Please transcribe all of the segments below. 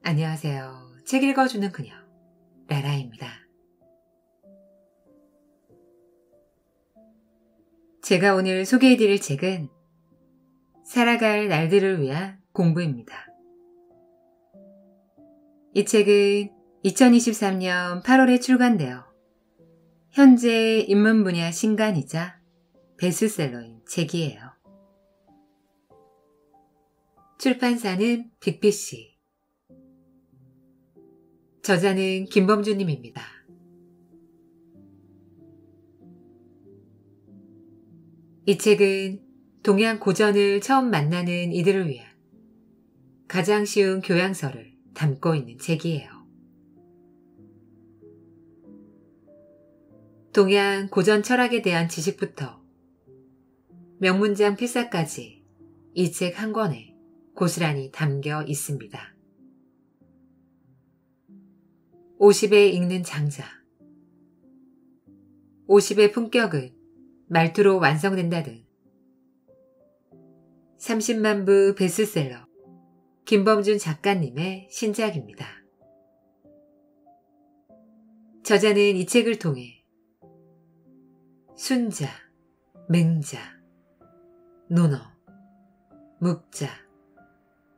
안녕하세요. 책 읽어주는 그녀, 라라입니다. 제가 오늘 소개해드릴 책은 살아갈 날들을 위한 공부입니다. 이 책은 2023년 8월에 출간되어 현재 입문 분야 신간이자 베스트셀러인 책이에요. 출판사는 빅피시. 저자는 김범주님입니다. 이 책은 동양 고전을 처음 만나는 이들을 위한 가장 쉬운 교양서를 담고 있는 책이에요. 동양 고전 철학에 대한 지식부터 명문장 필사까지 이 책 한 권에 고스란히 담겨 있습니다. 50에 읽는 장자. 50의 품격은 말투로 완성된다 등 30만 부 베스트셀러 김범준 작가님의 신작입니다. 저자는 이 책을 통해 순자, 맹자, 논어, 묵자,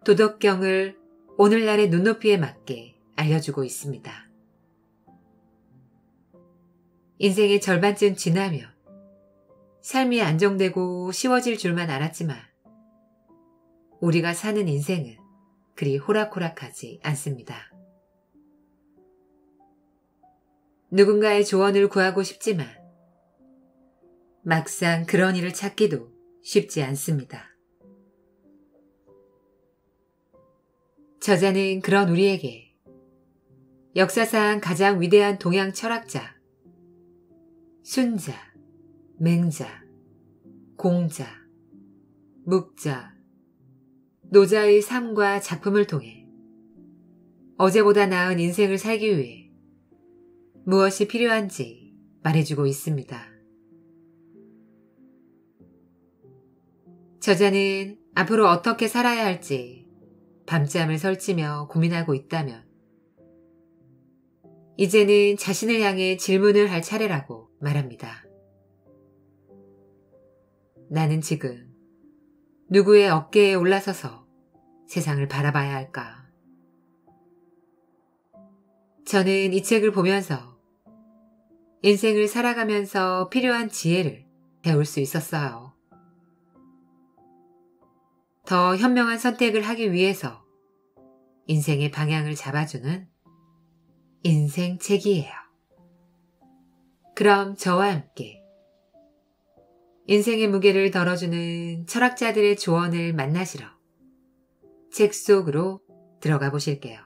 도덕경을 오늘날의 눈높이에 맞게 알려주고 있습니다. 인생의 절반쯤 지나면 삶이 안정되고 쉬워질 줄만 알았지만 우리가 사는 인생은 그리 호락호락하지 않습니다. 누군가의 조언을 구하고 싶지만 막상 그런 일을 찾기도 쉽지 않습니다. 저자는 그런 우리에게 역사상 가장 위대한 동양 철학자 순자, 맹자, 공자, 묵자, 노자의 삶과 작품을 통해 어제보다 나은 인생을 살기 위해 무엇이 필요한지 말해주고 있습니다. 저자는 앞으로 어떻게 살아야 할지 밤잠을 설치며 고민하고 있다면 이제는 자신을 향해 질문을 할 차례라고 말합니다. 나는 지금 누구의 어깨에 올라서서 세상을 바라봐야 할까? 저는 이 책을 보면서 인생을 살아가면서 필요한 지혜를 배울 수 있었어요. 더 현명한 선택을 하기 위해서 인생의 방향을 잡아주는 인생책이에요. 그럼 저와 함께 인생의 무게를 덜어주는 철학자들의 조언을 만나시러 책 속으로 들어가 보실게요.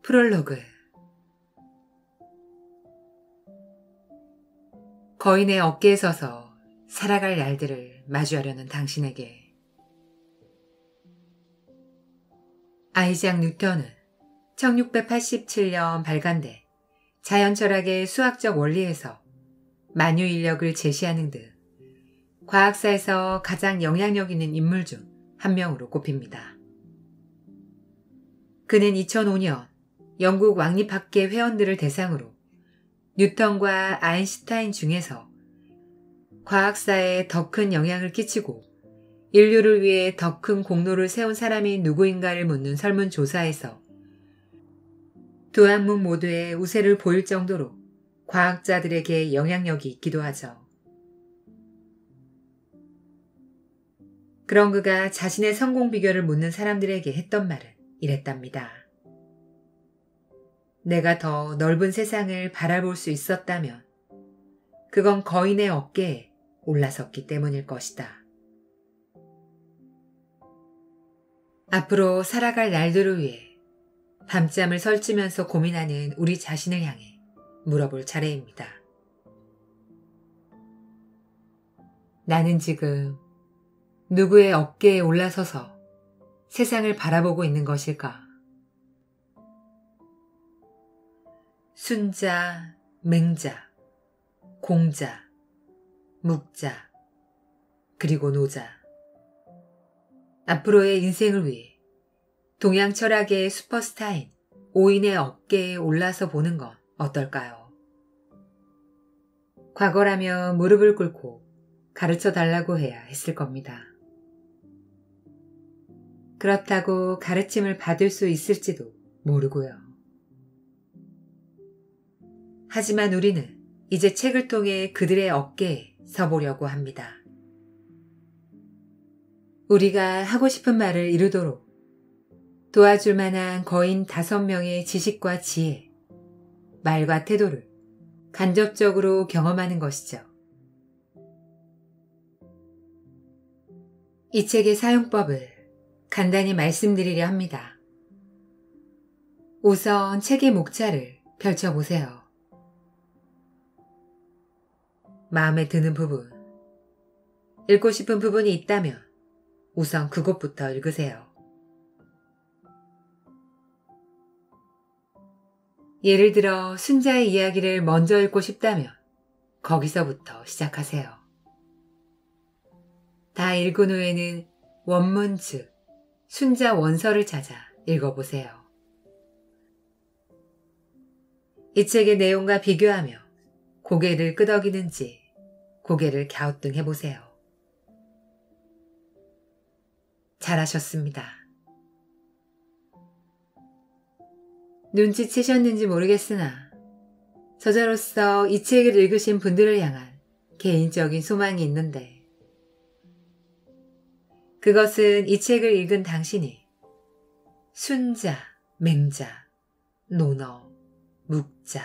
프롤로그. 거인의 어깨에 서서 살아갈 날들을 마주하려는 당신에게 아이작 뉴턴은 1687년 발간돼 자연철학의 수학적 원리에서 만유인력을 제시하는 등 과학사에서 가장 영향력 있는 인물 중 한 명으로 꼽힙니다. 그는 2005년 영국 왕립학계 회원들을 대상으로 뉴턴과 아인슈타인 중에서 과학사에 더 큰 영향을 끼치고 인류를 위해 더 큰 공로를 세운 사람이 누구인가를 묻는 설문조사에서 두 학문 모두의 우세를 보일 정도로 과학자들에게 영향력이 있기도 하죠. 그런 그가 자신의 성공 비결을 묻는 사람들에게 했던 말은 이랬답니다. 내가 더 넓은 세상을 바라볼 수 있었다면 그건 거인의 어깨에 올라섰기 때문일 것이다. 앞으로 살아갈 날들을 위해 밤잠을 설치면서 고민하는 우리 자신을 향해 물어볼 차례입니다. 나는 지금 누구의 어깨에 올라서서 세상을 바라보고 있는 것일까? 순자, 맹자, 공자, 묵자, 그리고 노자. 앞으로의 인생을 위해 동양 철학의 슈퍼스타인 오인의 어깨에 올라서 보는 건 어떨까요? 과거라면 무릎을 꿇고 가르쳐 달라고 해야 했을 겁니다. 그렇다고 가르침을 받을 수 있을지도 모르고요. 하지만 우리는 이제 책을 통해 그들의 어깨에 서보려고 합니다. 우리가 하고 싶은 말을 이루도록 도와줄 만한 거인 5명의 지식과 지혜, 말과 태도를 간접적으로 경험하는 것이죠. 이 책의 사용법을 간단히 말씀드리려 합니다. 우선 책의 목차를 펼쳐보세요. 마음에 드는 부분, 읽고 싶은 부분이 있다면 우선 그것부터 읽으세요. 예를 들어 순자의 이야기를 먼저 읽고 싶다면 거기서부터 시작하세요. 다 읽은 후에는 원문 즉 순자 원서를 찾아 읽어보세요. 이 책의 내용과 비교하며 고개를 끄덕이는지 고개를 갸우뚱해보세요. 잘하셨습니다. 눈치채셨는지 모르겠으나 저자로서 이 책을 읽으신 분들을 향한 개인적인 소망이 있는데 그것은 이 책을 읽은 당신이 순자, 맹자, 논어, 묵자,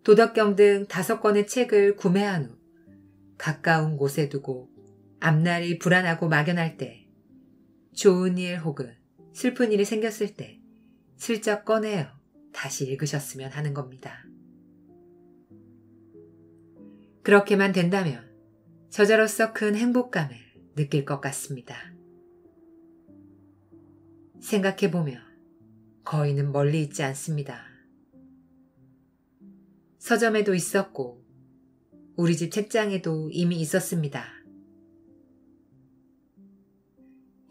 도덕경 등 5권의 책을 구매한 후 가까운 곳에 두고 앞날이 불안하고 막연할 때 좋은 일 혹은 슬픈 일이 생겼을 때 슬쩍 꺼내어 다시 읽으셨으면 하는 겁니다. 그렇게만 된다면 저자로서 큰 행복감을 느낄 것 같습니다. 생각해보면 거인은 멀리 있지 않습니다. 서점에도 있었고 우리 집 책장에도 이미 있었습니다.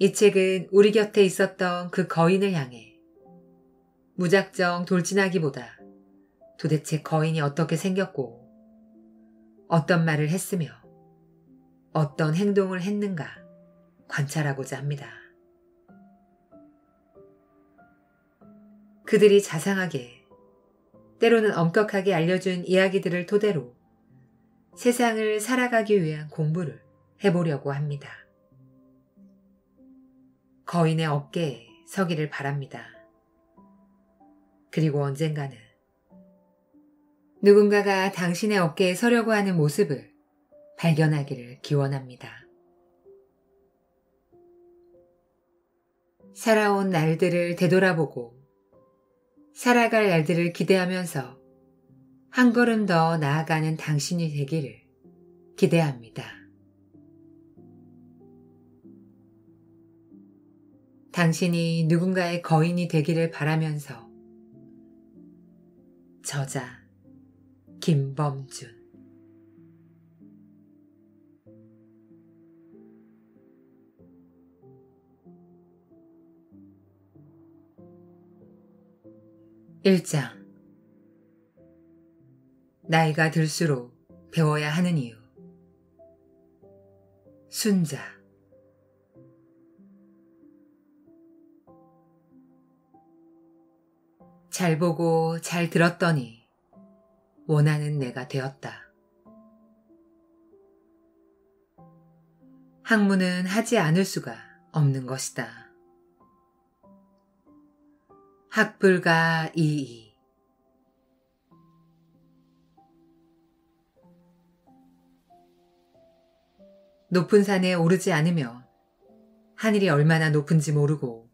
이 책은 우리 곁에 있었던 그 거인을 향해 무작정 돌진하기보다 도대체 거인이 어떻게 생겼고 어떤 말을 했으며 어떤 행동을 했는가 관찰하고자 합니다. 그들이 자상하게 때로는 엄격하게 알려준 이야기들을 토대로 세상을 살아가기 위한 공부를 해보려고 합니다. 거인의 어깨에 서기를 바랍니다. 그리고 언젠가는 누군가가 당신의 어깨에 서려고 하는 모습을 발견하기를 기원합니다. 살아온 날들을 되돌아보고 살아갈 날들을 기대하면서 한 걸음 더 나아가는 당신이 되기를 기대합니다. 당신이 누군가의 거인이 되기를 바라면서 저자 김범준. (1장) 나이가 들수록 배워야 하는 이유. 순자. 잘 보고 잘 들었더니 원하는 내가 되었다. 학문은 하지 않을 수가 없는 것이다. 학불가 이이. 높은 산에 오르지 않으면 하늘이 얼마나 높은지 모르고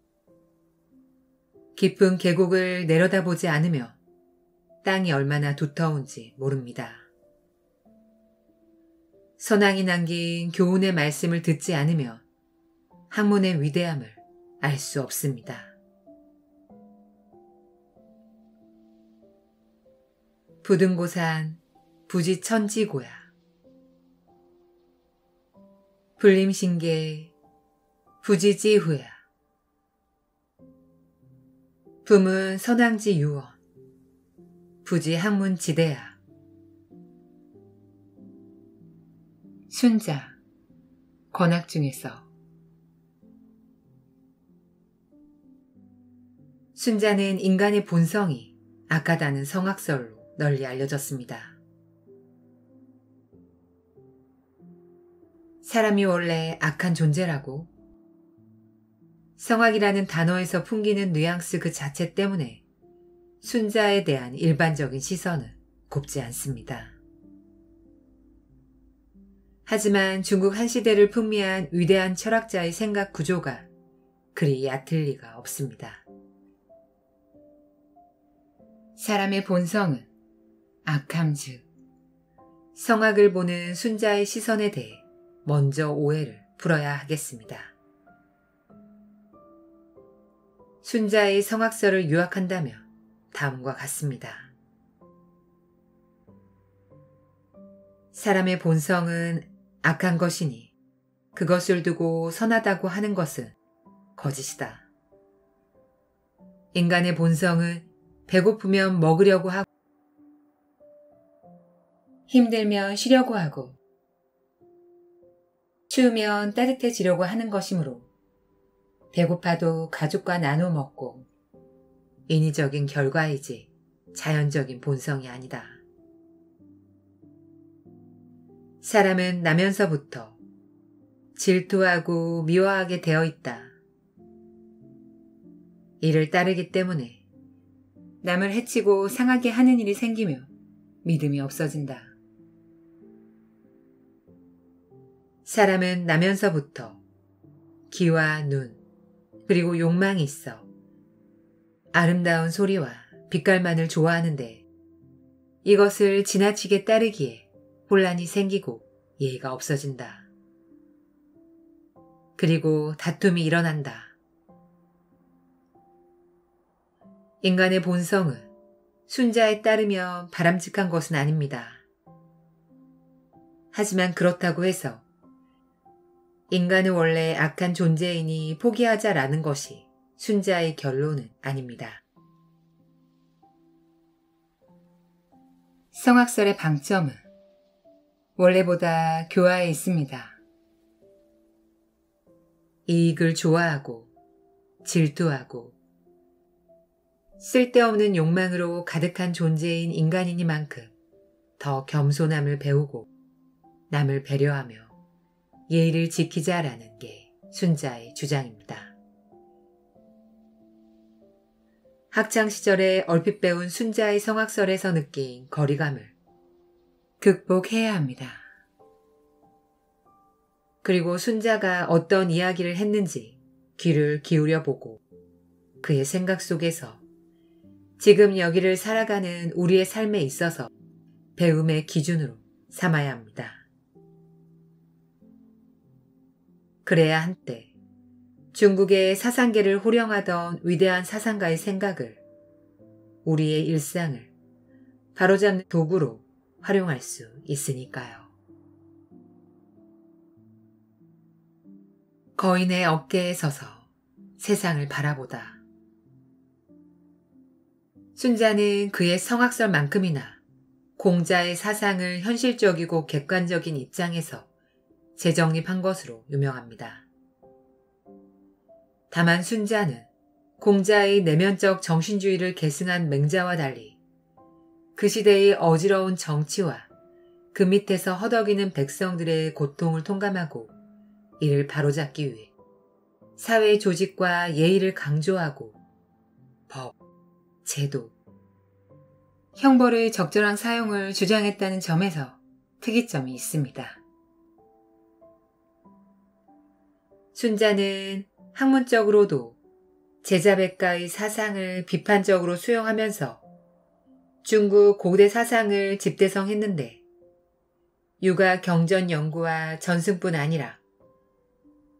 깊은 계곡을 내려다보지 않으면 땅이 얼마나 두터운지 모릅니다. 선왕이 남긴 교훈의 말씀을 듣지 않으면 학문의 위대함을 알 수 없습니다. 부등고산 부지천지고야. 불림신계 부지지후야. 부문 선왕지 유원 부지 학문지대야. 순자 권학 중에서. 순자는 인간의 본성이 악하다는 성악설로 널리 알려졌습니다. 사람이 원래 악한 존재라고, 성악이라는 단어에서 풍기는 뉘앙스 그 자체 때문에 순자에 대한 일반적인 시선은 곱지 않습니다. 하지만 중국 한시대를 풍미한 위대한 철학자의 생각 구조가 그리 얕을 리가 없습니다. 사람의 본성은 악함즉 성악을 보는 순자의 시선에 대해 먼저 오해를 풀어야 하겠습니다. 순자의 성악설을 요약한다면 다음과 같습니다. 사람의 본성은 악한 것이니 그것을 두고 선하다고 하는 것은 거짓이다. 인간의 본성은 배고프면 먹으려고 하고, 힘들면 쉬려고 하고, 추우면 따뜻해지려고 하는 것이므로 배고파도 가족과 나눠 먹고 인위적인 결과이지 자연적인 본성이 아니다. 사람은 나면서부터 질투하고 미워하게 되어 있다. 이를 따르기 때문에 남을 해치고 상하게 하는 일이 생기며 믿음이 없어진다. 사람은 나면서부터 귀와 눈, 그리고 욕망이 있어 아름다운 소리와 빛깔만을 좋아하는데 이것을 지나치게 따르기에 혼란이 생기고 예의가 없어진다. 그리고 다툼이 일어난다. 인간의 본성은 순자에 따르면 바람직한 것은 아닙니다. 하지만 그렇다고 해서 인간은 원래 악한 존재이니 포기하자라는 것이 순자의 결론은 아닙니다. 성악설의 방점은 원래보다 교화에 있습니다. 이익을 좋아하고 질투하고 쓸데없는 욕망으로 가득한 존재인 인간이니만큼 더 겸손함을 배우고 남을 배려하며 예의를 지키자라는 게 순자의 주장입니다. 학창시절에 얼핏 배운 순자의 성악설에서 느낀 거리감을 극복해야 합니다. 그리고 순자가 어떤 이야기를 했는지 귀를 기울여 보고 그의 생각 속에서 지금 여기를 살아가는 우리의 삶에 있어서 배움의 기준으로 삼아야 합니다. 그래야 한때 중국의 사상계를 호령하던 위대한 사상가의 생각을 우리의 일상을 바로잡는 도구로 활용할 수 있으니까요. 거인의 어깨에 서서 세상을 바라보다. 순자는 그의 성악설만큼이나 공자의 사상을 현실적이고 객관적인 입장에서 재정립한 것으로 유명합니다. 다만 순자는 공자의 내면적 정신주의를 계승한 맹자와 달리 그 시대의 어지러운 정치와 그 밑에서 허덕이는 백성들의 고통을 통감하고 이를 바로잡기 위해 사회 조직과 예의를 강조하고 법, 제도, 형벌의 적절한 사용을 주장했다는 점에서 특이점이 있습니다. 순자는 학문적으로도 제자백가의 사상을 비판적으로 수용하면서 중국 고대 사상을 집대성했는데 육아 경전 연구와 전승뿐 아니라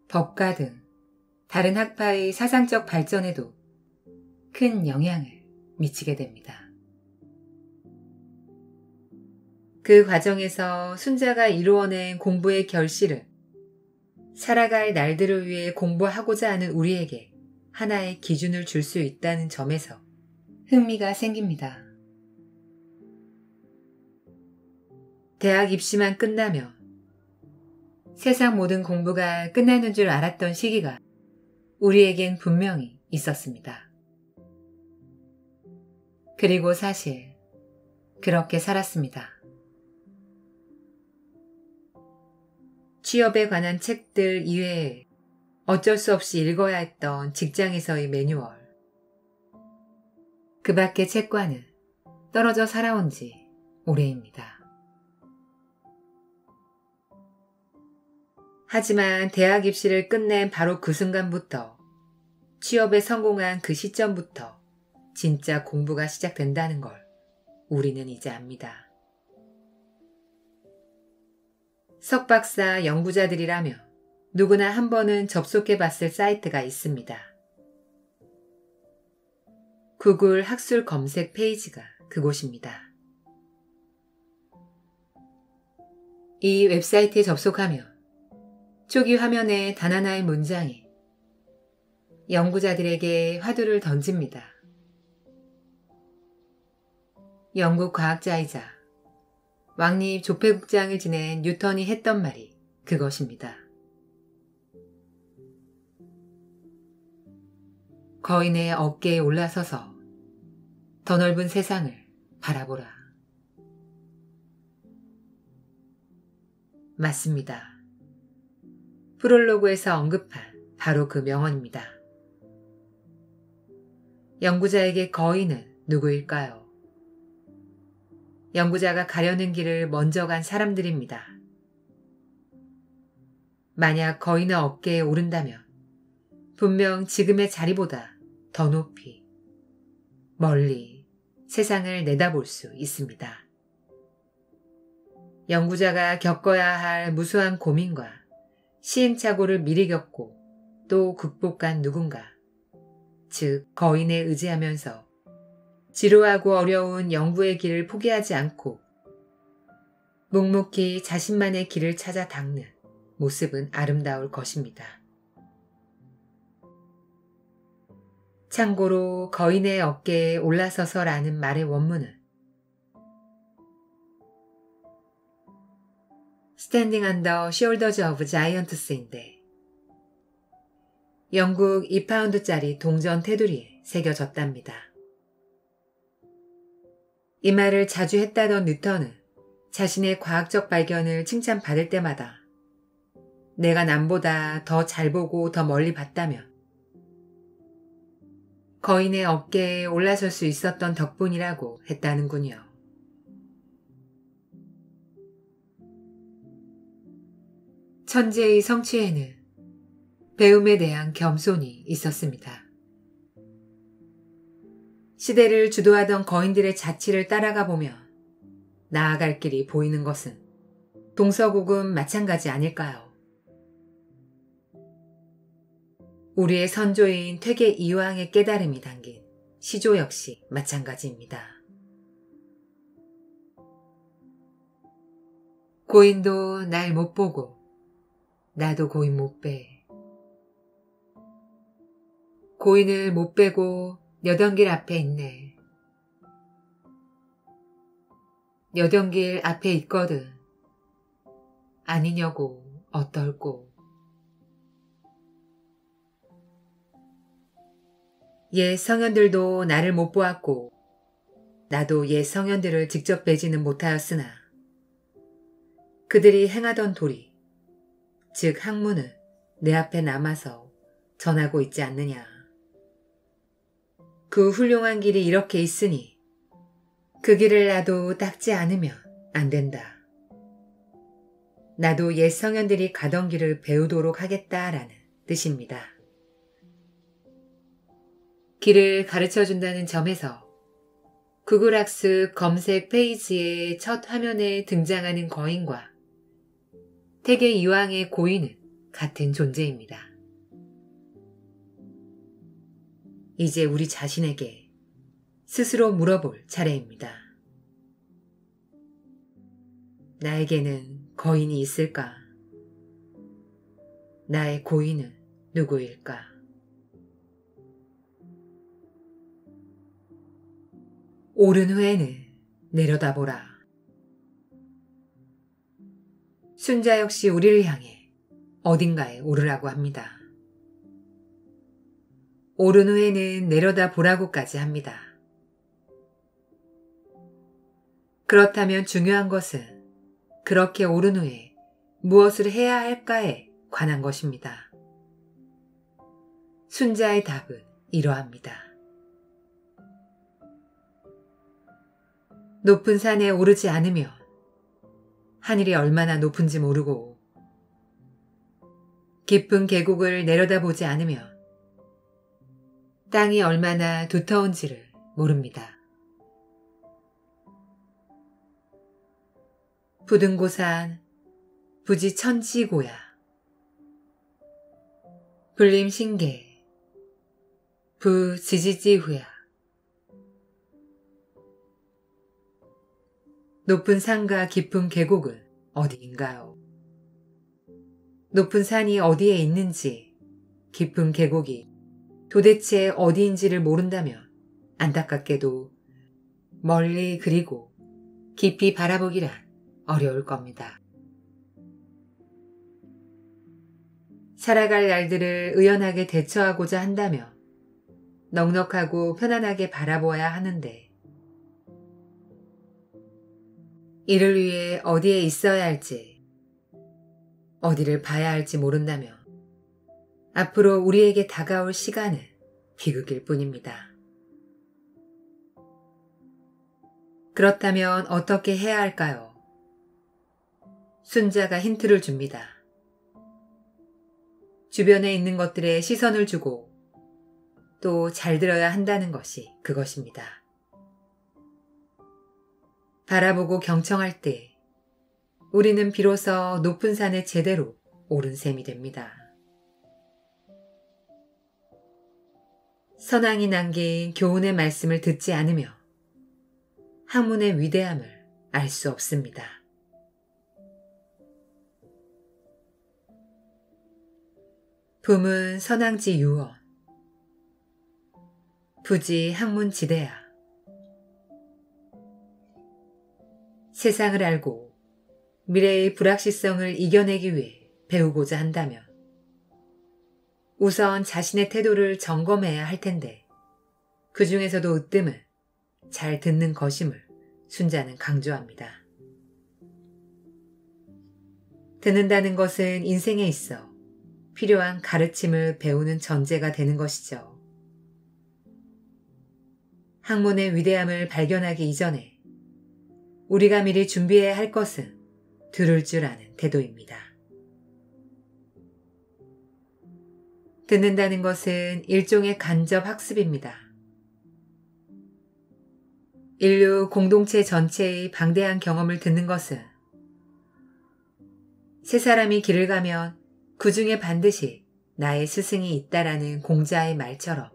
법과 등 다른 학파의 사상적 발전에도 큰 영향을 미치게 됩니다. 그 과정에서 순자가 이루어낸 공부의 결실은 살아갈 날들을 위해 공부하고자 하는 우리에게 하나의 기준을 줄 수 있다는 점에서 흥미가 생깁니다. 대학 입시만 끝나며 세상 모든 공부가 끝나는 줄 알았던 시기가 우리에겐 분명히 있었습니다. 그리고 사실 그렇게 살았습니다. 취업에 관한 책들 이외에 어쩔 수 없이 읽어야 했던 직장에서의 매뉴얼. 그 밖의 책과는 떨어져 살아온 지 오래입니다. 하지만 대학 입시를 끝낸 바로 그 순간부터, 취업에 성공한 그 시점부터 진짜 공부가 시작된다는 걸 우리는 이제 압니다. 석박사 연구자들이라며 누구나 한 번은 접속해봤을 사이트가 있습니다. 구글 학술 검색 페이지가 그곳입니다. 이 웹사이트에 접속하면 초기 화면에 단 하나의 문장이 연구자들에게 화두를 던집니다. 영국 과학자이자 왕립 조폐국장을 지낸 뉴턴이 했던 말이 그것입니다. 거인의 어깨에 올라서서 더 넓은 세상을 바라보라. 맞습니다. 프롤로그에서 언급한 바로 그 명언입니다. 연구자에게 거인은 누구일까요? 연구자가 가려는 길을 먼저 간 사람들입니다. 만약 거인의 어깨에 오른다면 분명 지금의 자리보다 더 높이, 멀리 세상을 내다볼 수 있습니다. 연구자가 겪어야 할 무수한 고민과 시행착오를 미리 겪고 또 극복한 누군가, 즉 거인에 의지하면서 지루하고 어려운 연구의 길을 포기하지 않고 묵묵히 자신만의 길을 찾아 닦는 모습은 아름다울 것입니다. 참고로 거인의 어깨에 올라서서라는 말의 원문은 Standing on the shoulders of giants인데 영국 2파운드짜리 동전 테두리에 새겨졌답니다. 이 말을 자주 했다던 뉴턴은 자신의 과학적 발견을 칭찬받을 때마다 내가 남보다 더 잘 보고 더 멀리 봤다면 거인의 어깨에 올라설 수 있었던 덕분이라고 했다는군요. 천재의 성취에는 배움에 대한 겸손이 있었습니다. 시대를 주도하던 거인들의 자취를 따라가 보면 나아갈 길이 보이는 것은 동서고금 마찬가지 아닐까요? 우리의 선조인 퇴계 이황의 깨달음이 담긴 시조 역시 마찬가지입니다. 고인도 날 못 보고 나도 고인 못 빼. 고인을 못 빼고 여던길 앞에 있네. 여던길 앞에 있거든. 아니냐고 어떨꼬. 옛 성현들도 나를 못 보았고 나도 옛 성현들을 직접 뵈지는 못하였으나 그들이 행하던 도리, 즉 학문은 내 앞에 남아서 전하고 있지 않느냐. 그 훌륭한 길이 이렇게 있으니 그 길을 나도 닦지 않으면 안 된다. 나도 옛 성현들이 가던 길을 배우도록 하겠다라는 뜻입니다. 길을 가르쳐준다는 점에서 구글 학습 검색 페이지의 첫 화면에 등장하는 거인과 퇴계 이황의 고인은 같은 존재입니다. 이제 우리 자신에게 스스로 물어볼 차례입니다. 나에게는 거인이 있을까? 나의 고인은 누구일까? 오른 후에는 내려다보라. 순자 역시 우리를 향해 어딘가에 오르라고 합니다. 오른 후에는 내려다보라고까지 합니다. 그렇다면 중요한 것은 그렇게 오른 후에 무엇을 해야 할까에 관한 것입니다. 순자의 답은 이러합니다. 높은 산에 오르지 않으면 하늘이 얼마나 높은지 모르고 깊은 계곡을 내려다보지 않으면 땅이 얼마나 두터운지를 모릅니다. 부등고산 부지천지고야 불림신계 부지지지후야. 높은 산과 깊은 계곡은 어디인가요? 높은 산이 어디에 있는지, 깊은 계곡이 도대체 어디인지를 모른다면 안타깝게도 멀리 그리고 깊이 바라보기란 어려울 겁니다. 살아갈 날들을 의연하게 대처하고자 한다면 넉넉하고 편안하게 바라보아야 하는데 이를 위해 어디에 있어야 할지, 어디를 봐야 할지 모른다면 앞으로 우리에게 다가올 시간은 비극일 뿐입니다. 그렇다면 어떻게 해야 할까요? 순자가 힌트를 줍니다. 주변에 있는 것들에 시선을 주고 또 잘 들어야 한다는 것이 그것입니다. 바라보고 경청할 때 우리는 비로소 높은 산에 제대로 오른 셈이 됩니다. 선왕이 남긴 교훈의 말씀을 듣지 않으며 학문의 위대함을 알 수 없습니다. 붐은 선왕지 유원, 부지 학문지대야. 세상을 알고 미래의 불확실성을 이겨내기 위해 배우고자 한다면 우선 자신의 태도를 점검해야 할 텐데 그 중에서도 으뜸은 잘 듣는 것임을 순자는 강조합니다. 듣는다는 것은 인생에 있어 필요한 가르침을 배우는 전제가 되는 것이죠. 학문의 위대함을 발견하기 이전에 우리가 미리 준비해야 할 것은 들을 줄 아는 태도입니다. 듣는다는 것은 일종의 간접 학습입니다. 인류 공동체 전체의 방대한 경험을 듣는 것은 세 사람이 길을 가면 그 중에 반드시 나의 스승이 있다라는 공자의 말처럼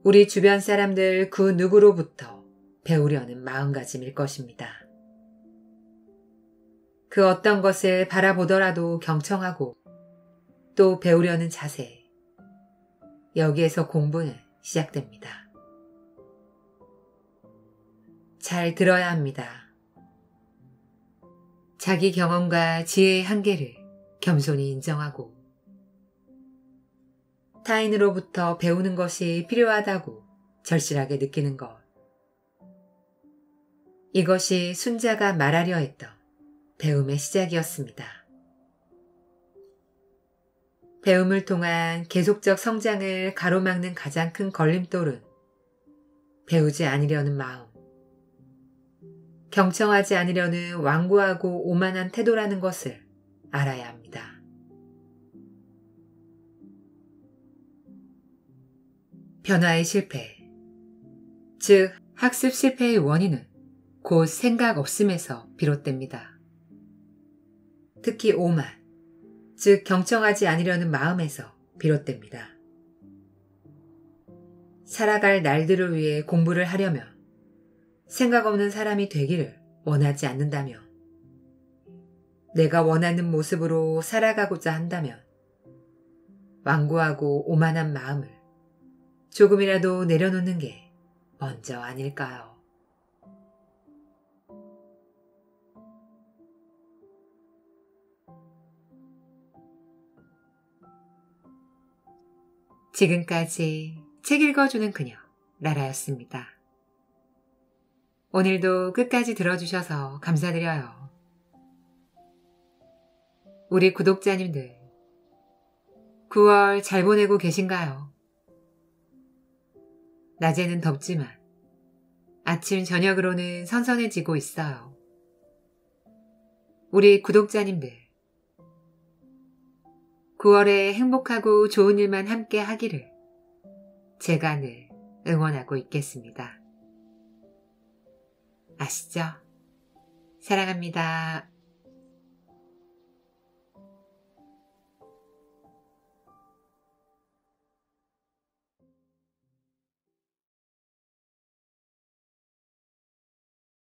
우리 주변 사람들 그 누구로부터 배우려는 마음가짐일 것입니다. 그 어떤 것을 바라보더라도 경청하고 또 배우려는 자세, 여기에서 공부는 시작됩니다. 잘 들어야 합니다. 자기 경험과 지혜의 한계를 겸손히 인정하고 타인으로부터 배우는 것이 필요하다고 절실하게 느끼는 것. 이것이 순자가 말하려 했던 배움의 시작이었습니다. 배움을 통한 계속적 성장을 가로막는 가장 큰 걸림돌은 배우지 않으려는 마음, 경청하지 않으려는 완고하고 오만한 태도라는 것을 알아야 합니다. 변화의 실패, 즉 학습 실패의 원인은 곧 생각 없음에서 비롯됩니다. 특히 오만, 즉 경청하지 않으려는 마음에서 비롯됩니다. 살아갈 날들을 위해 공부를 하려면 생각 없는 사람이 되기를 원하지 않는다며 내가 원하는 모습으로 살아가고자 한다면 완고하고 오만한 마음을 조금이라도 내려놓는 게 먼저 아닐까요? 지금까지 책 읽어주는 그녀, 라라였습니다. 오늘도 끝까지 들어주셔서 감사드려요. 우리 구독자님들, 9월 잘 보내고 계신가요? 낮에는 덥지만 아침 저녁으로는 선선해지고 있어요. 우리 구독자님들, 9월에 행복하고 좋은 일만 함께 하기를 제가 늘 응원하고 있겠습니다. 아시죠? 사랑합니다.